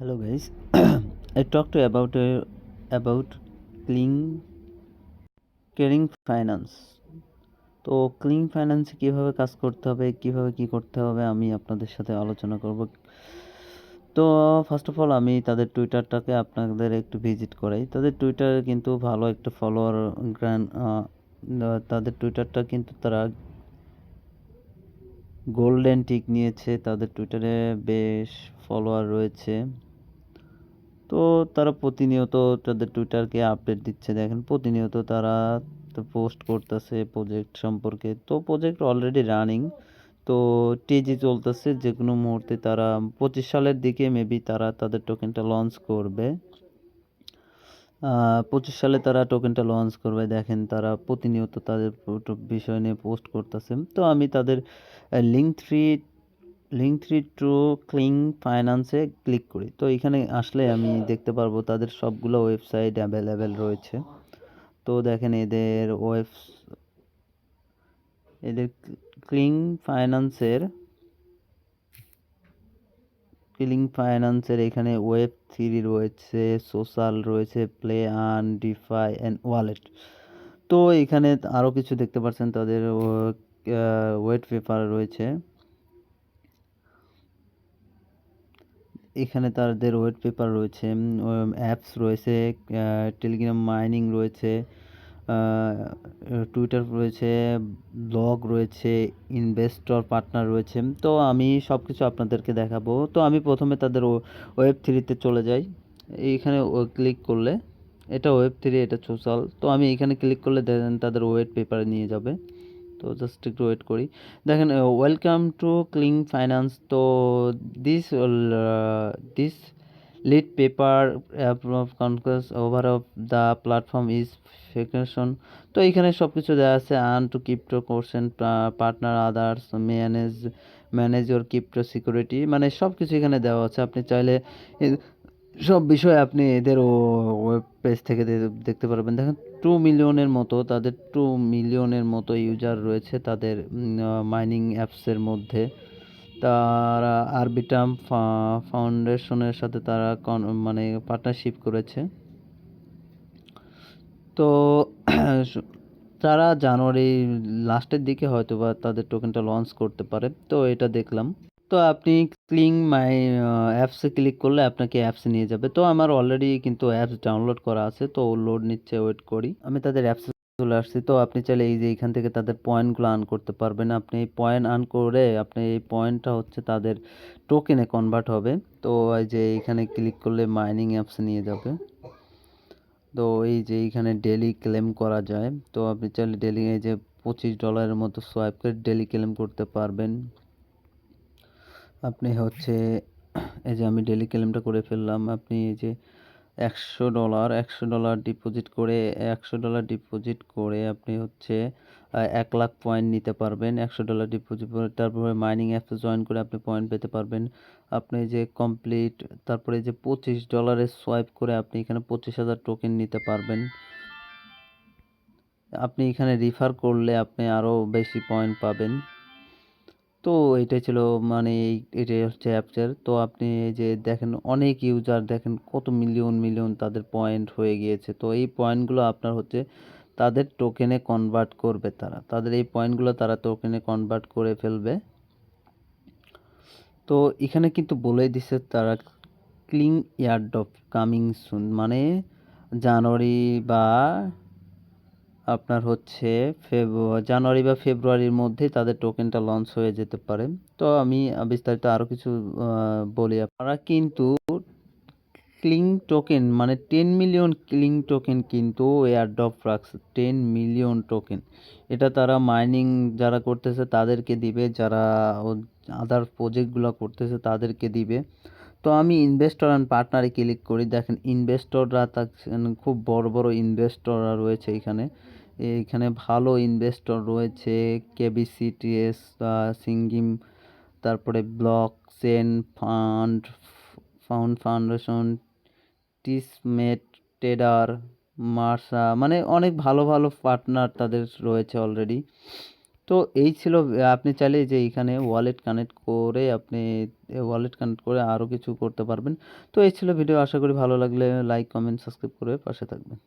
Hello guys, I talked to you about clean caring finance. তো clean ফাইন্যান্সে কীভাবে কাজ করতে হবে, কীভাবে কী করতে হবে আমি আপনাদের সাথে আলোচনা করব। তো ফার্স্ট অফ অল আমি তাদের টুইটারটাকে আপনাদের একটু ভিজিট করাই। তাদের টুইটারে কিন্তু ভালো একটা ফলোয়ার তাদের টুইটারটা কিন্তু তারা গোল্ডেন টিক নিয়েছে, তাদের টুইটারে বেশ ফলোয়ার রয়েছে। তো তারা প্রতিনিয়ত তাদের টুইটারকে আপডেট দিচ্ছে, দেখেন প্রতিনিয়ত তারা পোস্ট করতেছে প্রজেক্ট সম্পর্কে। তো প্রজেক্ট অলরেডি রানিং, তো টিজি চলতেছে, যে কোনো মুহূর্তে তারা 25 সালের দিকে মেবি তারা তাদের টোকেনটা লঞ্চ করবে। 25 সালে তারা টোকেনটা লঞ্চ করবে। দেখেন তারা প্রতিনিয়ত তাদের বিষয় নিয়ে পোস্ট করতেছে। তো আমি তাদের লিঙ্ক থ্রি টু ক্লিন ফাইন্যান্সে ক্লিক করি। তো এখানে আসলে আমি দেখতে পারবো তাদের সবগুলো ওয়েবসাইট অ্যাভেলেবেল রয়েছে। তো দেখেন এদের ক্লিন ফাইন্যান্সের এখানে Web3 রয়েছে, সোশ্যাল রয়েছে, play earn, defy and wallet. তো এখানে আরও কিছু দেখতে পাচ্ছেন, তাদের হোয়াইট পেপার রয়েছে। এখানে তাদের হোয়াইট পেপার রয়েছে, অ্যাপস রয়েছে, টেলিগ্রাম মাইনিং রয়েছে, টুইটার রয়েছে, ব্লগ রয়েছে, ইনভেস্টর পার্টনার রয়েছে। তো আমি সব কিছু আপনাদেরকে দেখাবো। তো আমি প্রথমে তাদের Web3-তে চলে যাই। এইখানে ক্লিক করলে এটা Web3, এটা সোশ্যাল। তো আমি এখানে ক্লিক করলে দেখেন তাদের হোয়াইট পেপারে নিয়ে যাবে। তো জাস্ট একটু ওয়েট করি। দেখেন ওয়েলকাম টু ক্লিন ফাইন্যান্স। তো this lead paper concourse over of the platform is ফিকেশন। তো এখানে সব কিছু দেওয়া আছে, earn to crypto courses partner others manage your crypto security, মানে সব কিছু এখানে দেওয়া আছে। আপনি চাইলে সব বিষয়ে আপনি এদের ওয়েব পেজ থেকে দেখতে পারবেন। দেখেন 2 মিলিয়নের মতো, তাদের 2 মিলিয়নের মতো ইউজার রয়েছে তাদের মাইনিং অ্যাপসের মধ্যে। তারা আরবিটাম ফাউন্ডেশনের সাথে তারা মানে পার্টনারশিপ করেছে। তো তারা জানুয়ারি লাস্টের দিকে হয়তো বা তাদের টোকেনটা লঞ্চ করতে পারে। তো এটা দেখলাম। তো আপনি ক্লিং মাই অ্যাপসে ক্লিক করলে আপনাকে অ্যাপসে নিয়ে যাবে। তো আমার অলরেডি কিন্তু অ্যাপস ডাউনলোড করা আছে, তো লোড নিচ্ছে, ওয়েট করি। আমি তাদের অ্যাপসে চলে আসছি। তো আপনি চাইলে এই যে এখান থেকে তাদের পয়েন্টগুলো আর্ন করতে পারবেন। আপনি এই পয়েন্ট আর্ন করে আপনি এই পয়েন্টটা হচ্ছে তাদের টোকেনে কনভার্ট হবে। তো এই যে এখানে ক্লিক করলে মাইনিং অ্যাপসে নিয়ে যাবে। তো এই যে এইখানে ডেলি ক্লেম করা যায়। তো আপনি চাইলে ডেলি এই যে $25 মতো সোয়াইপ করে ডেলি ক্লেম করতে পারবেন। আপনি হচ্ছে এই যে আমি ডেলি ক্লেমটা করে ফেললাম। আপনি এই যে $100 ডিপোজিট করে আপনি হচ্ছে 1 লাখ পয়েন্ট নিতে পারবেন। $100 ডিপোজিট করে তারপরে মাইনিং অ্যাপসে জয়েন করে আপনি পয়েন্ট পেতে পারবেন। আপনি যে কমপ্লিট, তারপরে যে $25 সোয়াইপ করে আপনি এখানে 25,000 টোকেন নিতে পারবেন। আপনি এখানে রিফার করলে আপনি আরও বেশি পয়েন্ট পাবেন। তো এটাই ছিল, মানে এটাই হচ্ছে অ্যাপসের। তো আপনি এই যে দেখেন অনেক ইউজার, দেখেন কত মিলিয়ন তাদের পয়েন্ট হয়ে গিয়েছে। তো এই পয়েন্টগুলো আপনার হচ্ছে তাদের টোকেনে কনভার্ট করবে, তাদের এই পয়েন্টগুলো তারা টোকেনে কনভার্ট করে ফেলবে। তো এখানে কিন্তু বলেই দিছে তারা ক্লিন এয়ারড্রপ কামিং সুন, মানে জানুয়ারি বা আপনার হচ্ছে জানুয়ারি বা ফেব্রুয়ারির মধ্যেই তাদের টোকেনটা লঞ্চ হয়ে যেতে পারে। তো আমি বিস্তারিত আরও কিছু বলি। আপনারা কিন্তু ক্লিং টোকেন, মানে 10 মিলিয়ন ক্লিং টোকেন কিন্তু এয়ারড্রপ রাখছে, 10 মিলিয়ন টোকেন। এটা তারা মাইনিং যারা করতেছে তাদেরকে দিবে, যারা আদার প্রজেক্টগুলো করতেছে তাদেরকে দিবে। তো আমি ইনভেস্টর অ্যান্ড পার্টনারে ক্লিক করি। দেখেন ইনভেস্টররা খুব বড় বড় ইনভেস্টররা রয়েছে এখানে। এইখানে ভালো ইনভেস্টর রয়েছে, কেবিসিটিএস, সিঙ্গিম, তারপরে ব্লক চেন ফাউন্ডেশন, টিসমেট, টেডার, মার্সা, মানে অনেক ভালো ভালো পার্টনার তাদের রয়েছে অলরেডি। তো এই ছিল আপনি চাইলে যে এইখানে ওয়ালেট কানেক্ট করে আরও কিছু করতে পারবেন। তো এই ছিল ভিডিও। আশা করি ভালো লাগলে লাইক, কমেন্ট, সাবস্ক্রাইব করে পাশে থাকবেন।